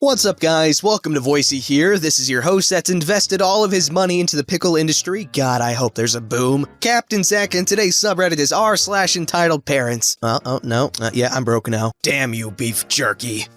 What's up guys, welcome to Voicey here. This is your host that's invested all of his money into the pickle industry. God, I hope there's a boom. Captain Zach, and today's subreddit is r/EntitledParents. I'm broke now. Damn you, beef jerky.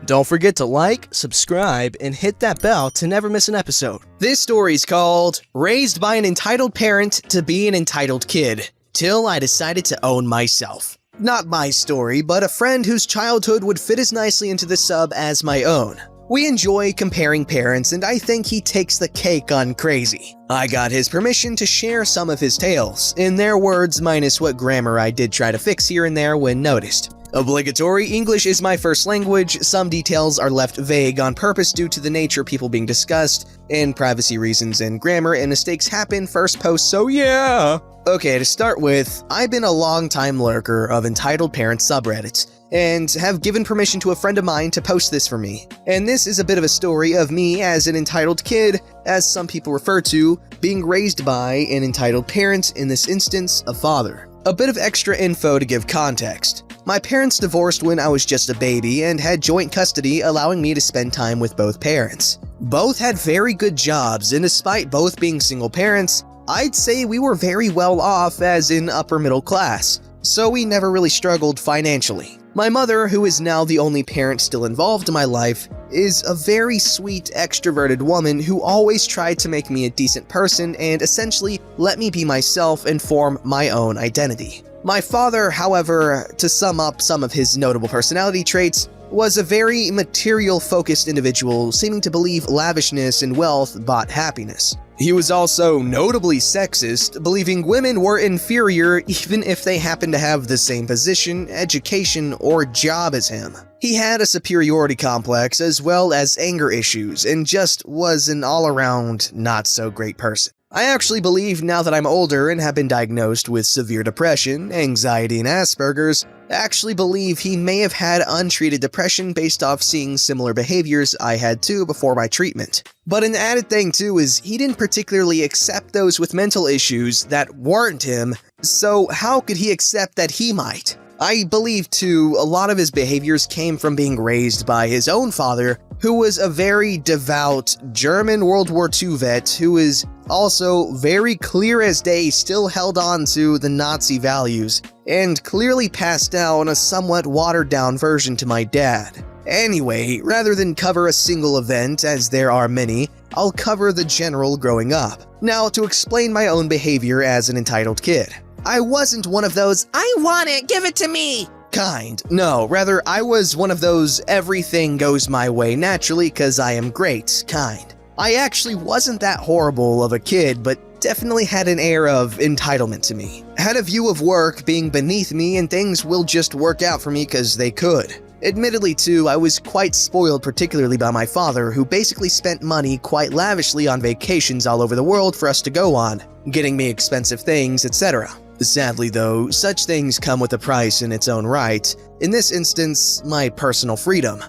Don't forget to like, subscribe, and hit that bell to never miss an episode. This story's called Raised by an Entitled Parent to be an Entitled Kid, till I decided to own myself. Not my story, but a friend whose childhood would fit as nicely into the sub as my own. We enjoy comparing parents, and I think he takes the cake on crazy. I got his permission to share some of his tales, in their words minus what grammar I did try to fix here and there when noticed. Obligatory English is my first language. Some details are left vague on purpose due to the nature of people being discussed, and privacy reasons and grammar and mistakes happen first post, so yeah! Okay, to start with, I've been a long-time lurker of Entitled Parents subreddits, and have given permission to a friend of mine to post this for me. And this is a bit of a story of me as an entitled kid, as some people refer to, being raised by an entitled parent, in this instance, a father. A bit of extra info to give context. My parents divorced when I was just a baby and had joint custody, allowing me to spend time with both parents. Both had very good jobs, and despite both being single parents, I'd say we were very well off, as in upper middle class, so we never really struggled financially. My mother, who is now the only parent still involved in my life, is a very sweet, extroverted woman who always tried to make me a decent person and essentially let me be myself and form my own identity. My father, however, to sum up some of his notable personality traits, was a very material-focused individual, seeming to believe lavishness and wealth bought happiness. He was also notably sexist, believing women were inferior even if they happened to have the same position, education, or job as him. He had a superiority complex as well as anger issues, and just was an all-around not-so-great person. I actually believe, now that I'm older and have been diagnosed with severe depression, anxiety, and Asperger's, I actually believe he may have had untreated depression based off seeing similar behaviors I had too before my treatment. But an added thing too is he didn't particularly accept those with mental issues that weren't him, so how could he accept that he might? I believe too, a lot of his behaviors came from being raised by his own father, who was a very devout German World War II vet who is also very clear as day still held on to the Nazi values, and clearly passed down a somewhat watered-down version to my dad. Anyway, rather than cover a single event, as there are many, I'll cover the general growing up. Now, to explain my own behavior as an entitled kid. I wasn't one of those, "I want it, give it to me" kind. No, rather, I was one of those everything goes my way naturally cause I am great kind. I actually wasn't that horrible of a kid, but definitely had an air of entitlement to me. Had a view of work being beneath me and things will just work out for me cause they could. Admittedly too, I was quite spoiled, particularly by my father, who basically spent money quite lavishly on vacations all over the world for us to go on, getting me expensive things, etc. Sadly though, such things come with a price in its own right, in this instance, my personal freedom.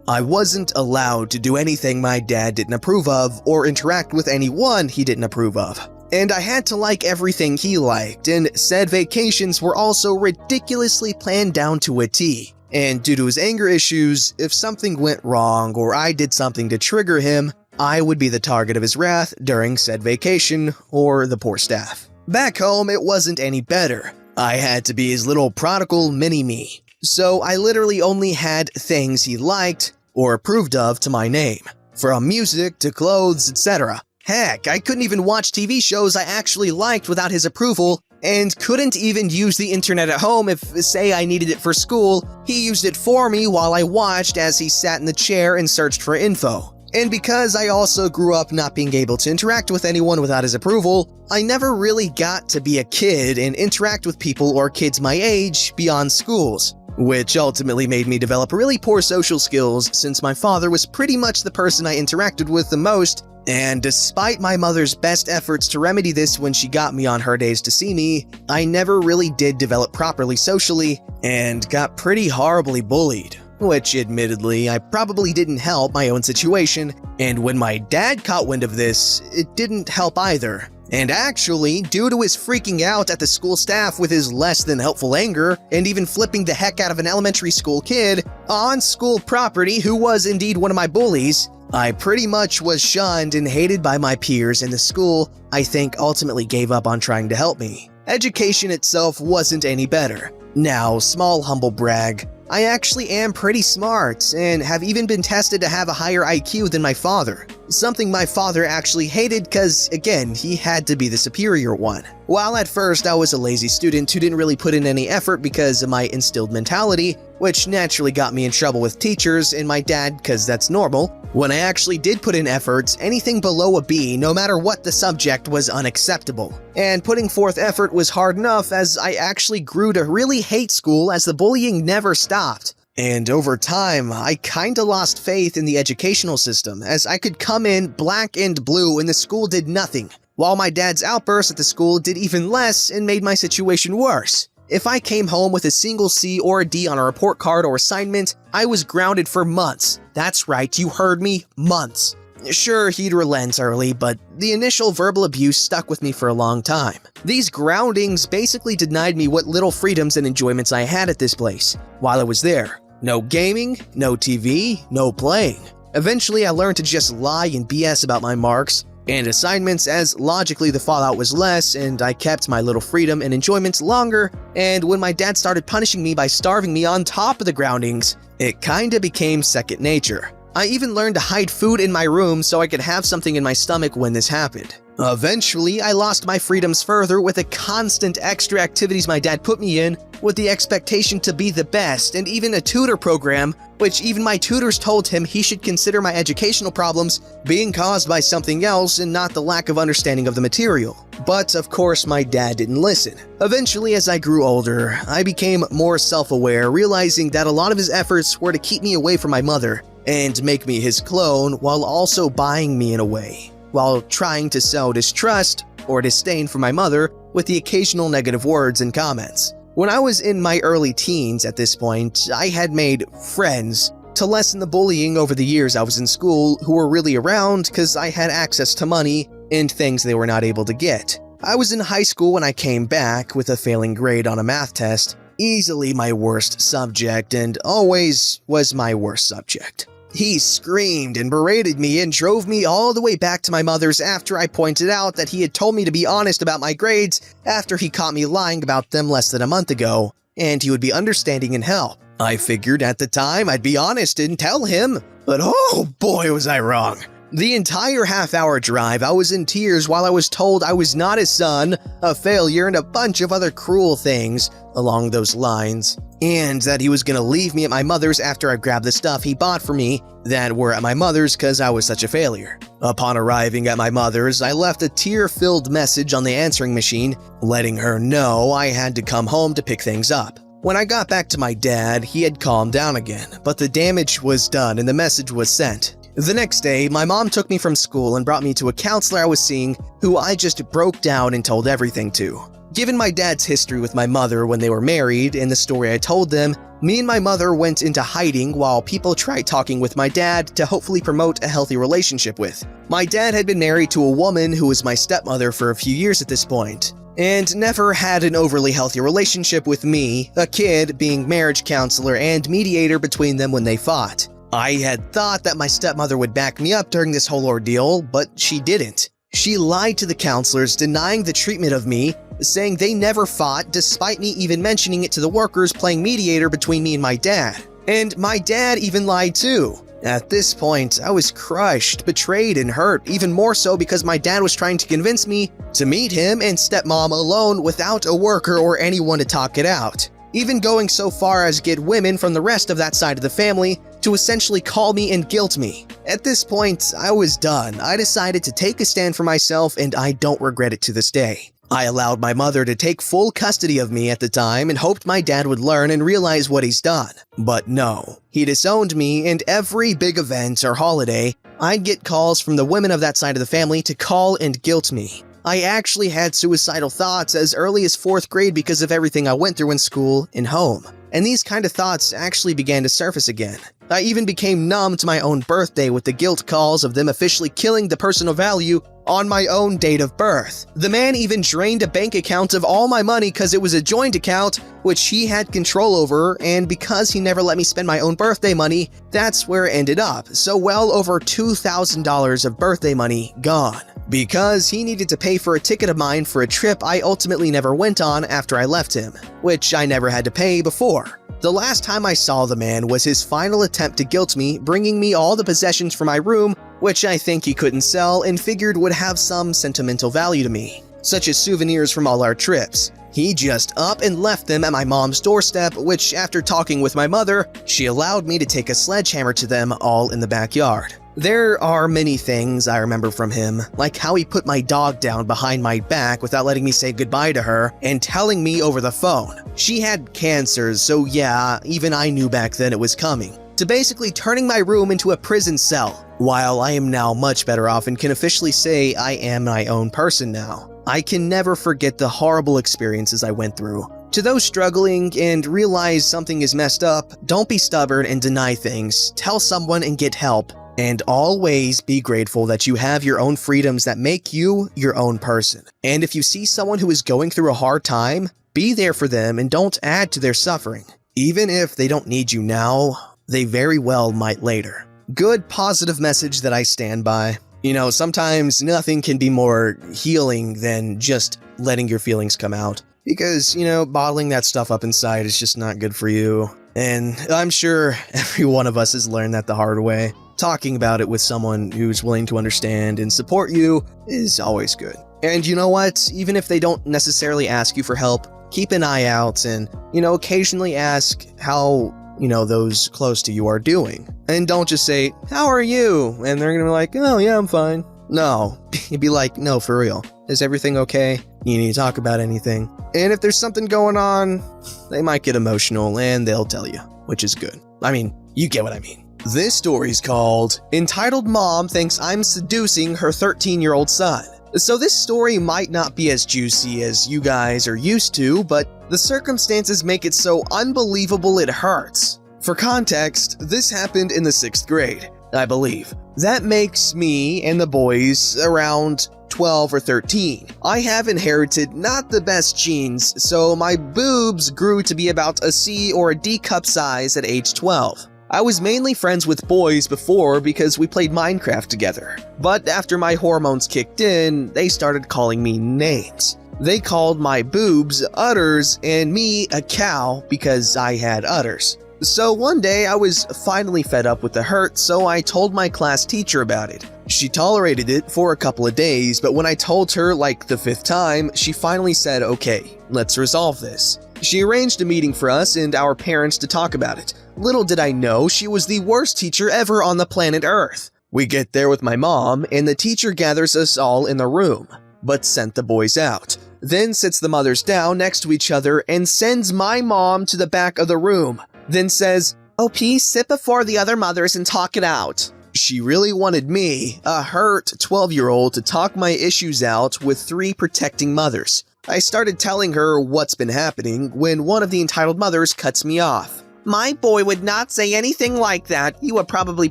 I wasn't allowed to do anything my dad didn't approve of, or interact with anyone he didn't approve of. And I had to like everything he liked, and said vacations were also ridiculously planned down to a T. And due to his anger issues, if something went wrong or I did something to trigger him, I would be the target of his wrath during said vacation, or the poor staff. Back home, it wasn't any better. I had to be his little prodigal mini-me. So I literally only had things he liked or approved of to my name, from music to clothes, etc. Heck, I couldn't even watch TV shows I actually liked without his approval, and couldn't even use the internet at home if, say, I needed it for school. He used it for me while I watched as he sat in the chair and searched for info. And because I also grew up not being able to interact with anyone without his approval, I never really got to be a kid and interact with people or kids my age beyond schools, which ultimately made me develop really poor social skills since my father was pretty much the person I interacted with the most, and despite my mother's best efforts to remedy this when she got me on her days to see me, I never really did develop properly socially and got pretty horribly bullied. Which, admittedly, I probably didn't help my own situation, and when my dad caught wind of this, it didn't help either. And actually, due to his freaking out at the school staff with his less than helpful anger, and even flipping the heck out of an elementary school kid on school property who was indeed one of my bullies, I pretty much was shunned and hated by my peers, and the school, I think, ultimately gave up on trying to help me. Education itself wasn't any better. Now, small humble brag, I actually am pretty smart and have even been tested to have a higher IQ than my father. Something my father actually hated because, again, he had to be the superior one. While at first I was a lazy student who didn't really put in any effort because of my instilled mentality, which naturally got me in trouble with teachers and my dad because that's normal, when I actually did put in efforts, anything below a B, no matter what the subject, was unacceptable. And putting forth effort was hard enough as I actually grew to really hate school as the bullying never stopped. And over time, I kinda lost faith in the educational system as I could come in black and blue and the school did nothing, while my dad's outbursts at the school did even less and made my situation worse. If I came home with a single C or a D on a report card or assignment, I was grounded for months. That's right, you heard me, months. Sure, he'd relent early, but the initial verbal abuse stuck with me for a long time. These groundings basically denied me what little freedoms and enjoyments I had at this place while I was there. No gaming, no TV, no playing. Eventually, I learned to just lie and BS about my marks and assignments as logically the fallout was less and I kept my little freedom and enjoyments longer, and when my dad started punishing me by starving me on top of the groundings, it kinda became second nature. I even learned to hide food in my room so I could have something in my stomach when this happened. Eventually, I lost my freedoms further with the constant extra activities my dad put me in, with the expectation to be the best, and even a tutor program, which even my tutors told him he should consider my educational problems being caused by something else and not the lack of understanding of the material. But of course, my dad didn't listen. Eventually, as I grew older, I became more self-aware, realizing that a lot of his efforts were to keep me away from my mother and make me his clone while also buying me in a way, while trying to sow distrust or disdain for my mother with the occasional negative words and comments. When I was in my early teens at this point, I had made friends to lessen the bullying over the years I was in school who were really around because I had access to money and things they were not able to get. I was in high school when I came back with a failing grade on a math test, easily my worst subject and always was my worst subject. He screamed and berated me and drove me all the way back to my mother's after I pointed out that he had told me to be honest about my grades after he caught me lying about them less than a month ago, and he would be understanding and help. I figured at the time I'd be honest and tell him, but oh boy was I wrong. The entire half-hour drive, I was in tears while I was told I was not his son, a failure, and a bunch of other cruel things along those lines, and that he was gonna leave me at my mother's after I grabbed the stuff he bought for me that were at my mother's cause I was such a failure. Upon arriving at my mother's, I left a tear-filled message on the answering machine, letting her know I had to come home to pick things up. When I got back to my dad, he had calmed down again, but the damage was done and the message was sent. The next day, my mom took me from school and brought me to a counselor I was seeing who I just broke down and told everything to. Given my dad's history with my mother when they were married and the story I told them, me and my mother went into hiding while people tried talking with my dad to hopefully promote a healthy relationship with. My dad had been married to a woman who was my stepmother for a few years at this point, and never had an overly healthy relationship with me, a kid, being marriage counselor and mediator between them when they fought. I had thought that my stepmother would back me up during this whole ordeal, but she didn't. She lied to the counselors, denying the treatment of me, saying they never fought despite me even mentioning it to the workers playing mediator between me and my dad. And my dad even lied too. At this point, I was crushed, betrayed, and hurt, even more so because my dad was trying to convince me to meet him and stepmom alone without a worker or anyone to talk it out. Even going so far as get women from the rest of that side of the family to essentially call me and guilt me. At this point, I was done. I decided to take a stand for myself and I don't regret it to this day. I allowed my mother to take full custody of me at the time and hoped my dad would learn and realize what he's done. But no, he disowned me, and every big event or holiday, I'd get calls from the women of that side of the family to call and guilt me. I actually had suicidal thoughts as early as 4th grade because of everything I went through in school and home. and these kind of thoughts actually began to surface again. I even became numb to my own birthday with the guilt calls of them officially killing the personal value on my own date of birth. The man even drained a bank account of all my money because it was a joint account, which he had control over, and because he never let me spend my own birthday money, that's where it ended up. So well over $2,000 of birthday money gone. Because he needed to pay for a ticket of mine for a trip I ultimately never went on after I left him, which I never had to pay before. The last time I saw the man was his final attempt to guilt me, bringing me all the possessions from my room, which I think he couldn't sell and figured would have some sentimental value to me, such as souvenirs from all our trips. He just up and left them at my mom's doorstep, which after talking with my mother, she allowed me to take a sledgehammer to them all in the backyard. There are many things I remember from him, like how he put my dog down behind my back without letting me say goodbye to her and telling me over the phone. She had cancer, so yeah, even I knew back then it was coming. To basically turning my room into a prison cell. While I am now much better off and can officially say I am my own person now, I can never forget the horrible experiences I went through. To those struggling and realize something is messed up, don't be stubborn and deny things. Tell someone and get help. And always be grateful that you have your own freedoms that make you your own person. And if you see someone who is going through a hard time, be there for them and don't add to their suffering. Even if they don't need you now, they very well might later. Good positive message that I stand by. You know, sometimes nothing can be more healing than just letting your feelings come out. Because, you know, bottling that stuff up inside is just not good for you. And I'm sure every one of us has learned that the hard way. Talking about it with someone who's willing to understand and support you is always good. And you know what? Even if they don't necessarily ask you for help, keep an eye out and, you know, occasionally ask how, you know, those close to you are doing. And don't just say, "How are you?" And they're gonna be like, "Oh yeah, I'm fine." No, you'd be like, "No, for real. Is everything okay? You need to talk about anything?" And if there's something going on, they might get emotional and they'll tell you, which is good. I mean, you get what I mean. This story's called Entitled Mom Thinks I'm Seducing Her 13-Year-Old Son. So this story might not be as juicy as you guys are used to, but the circumstances make it so unbelievable it hurts. For context, this happened in the 6th grade, I believe. That makes me and the boys around 12 or 13. I have inherited not the best genes, so my boobs grew to be about a C or a D cup size at age 12. I was mainly friends with boys before because we played Minecraft together. But after my hormones kicked in, they started calling me names. They called my boobs udders and me a cow because I had udders. So one day I was finally fed up with the hurt, so I told my class teacher about it. She tolerated it for a couple of days, but when I told her like the 5th time, she finally said, "Okay, let's resolve this." She arranged a meeting for us and our parents to talk about it. Little did I know she was the worst teacher ever on the planet Earth. We get there with my mom, and the teacher gathers us all in the room, but sent the boys out. Then sits the mothers down next to each other and sends my mom to the back of the room. Then says, "OP, sit before the other mothers and talk it out." She really wanted me, a hurt 12-year-old, to talk my issues out with 3 protecting mothers. I started telling her what's been happening when one of the entitled mothers cuts me off. "My boy would not say anything like that. You were probably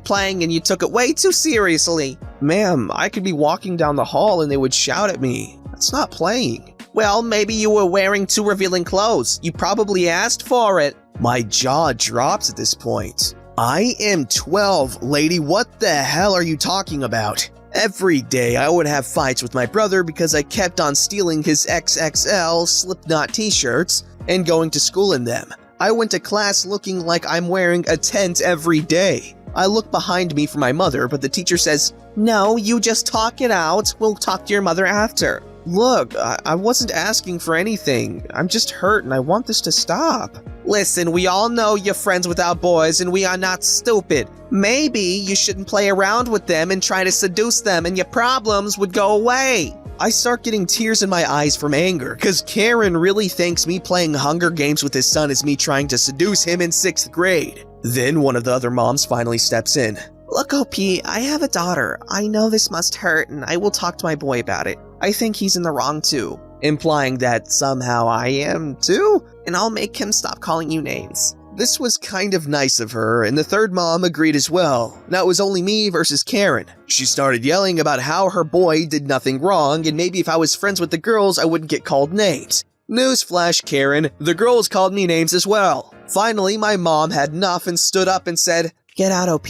playing and you took it way too seriously." "Ma'am, I could be walking down the hall and they would shout at me. That's not playing." "Well, maybe you were wearing too revealing clothes. You probably asked for it." My jaw drops at this point. I am 12, lady. What the hell are you talking about? Every day I would have fights with my brother because I kept on stealing his XXL Slipknot t-shirts and going to school in them. I went to class looking like I'm wearing a tent every day. I look behind me for my mother, but the teacher says, "No, you just talk it out. We'll talk to your mother after." Look, I wasn't asking for anything. I'm just hurt and I want this to stop. "Listen, we all know you're friends with our boys and we are not stupid. Maybe you shouldn't play around with them and try to seduce them and your problems would go away." I start getting tears in my eyes from anger because Karen really thinks me playing Hunger Games with his son is me trying to seduce him in 6th grade. Then one of the other moms finally steps in. "Look, OP, I have a daughter. I know this must hurt and I will talk to my boy about it. I think he's in the wrong too." Implying that somehow I am too? and I'll make him stop calling you names. This was kind of nice of her, and the third mom agreed as well. Now it was only me versus Karen. She started yelling about how her boy did nothing wrong, and maybe if I was friends with the girls, I wouldn't get called names. Newsflash, Karen, the girls called me names as well. Finally, my mom had enough and stood up and said, "Get out, OP."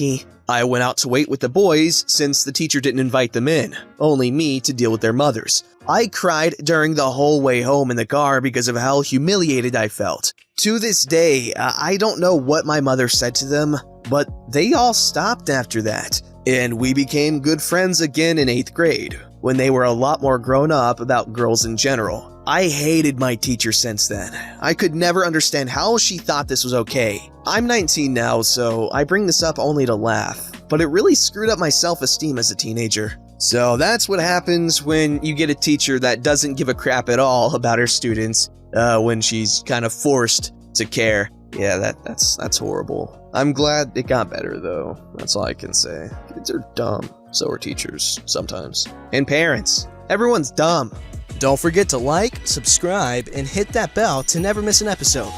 I went out to wait with the boys since the teacher didn't invite them in, only me to deal with their mothers. I cried during the whole way home in the car because of how humiliated I felt. To this day, I don't know what my mother said to them, but they all stopped after that, and we became good friends again in 8th grade, when they were a lot more grown up about girls in general. I hated my teacher since then. I could never understand how she thought this was okay. I'm 19 now, so I bring this up only to laugh, but it really screwed up my self-esteem as a teenager. So that's what happens when you get a teacher that doesn't give a crap at all about her students, when she's kind of forced to care. Yeah, that's horrible. I'm glad it got better though. That's all I can say. Kids are dumb. So are teachers, sometimes. And parents. Everyone's dumb. Don't forget to like, subscribe, and hit that bell to never miss an episode.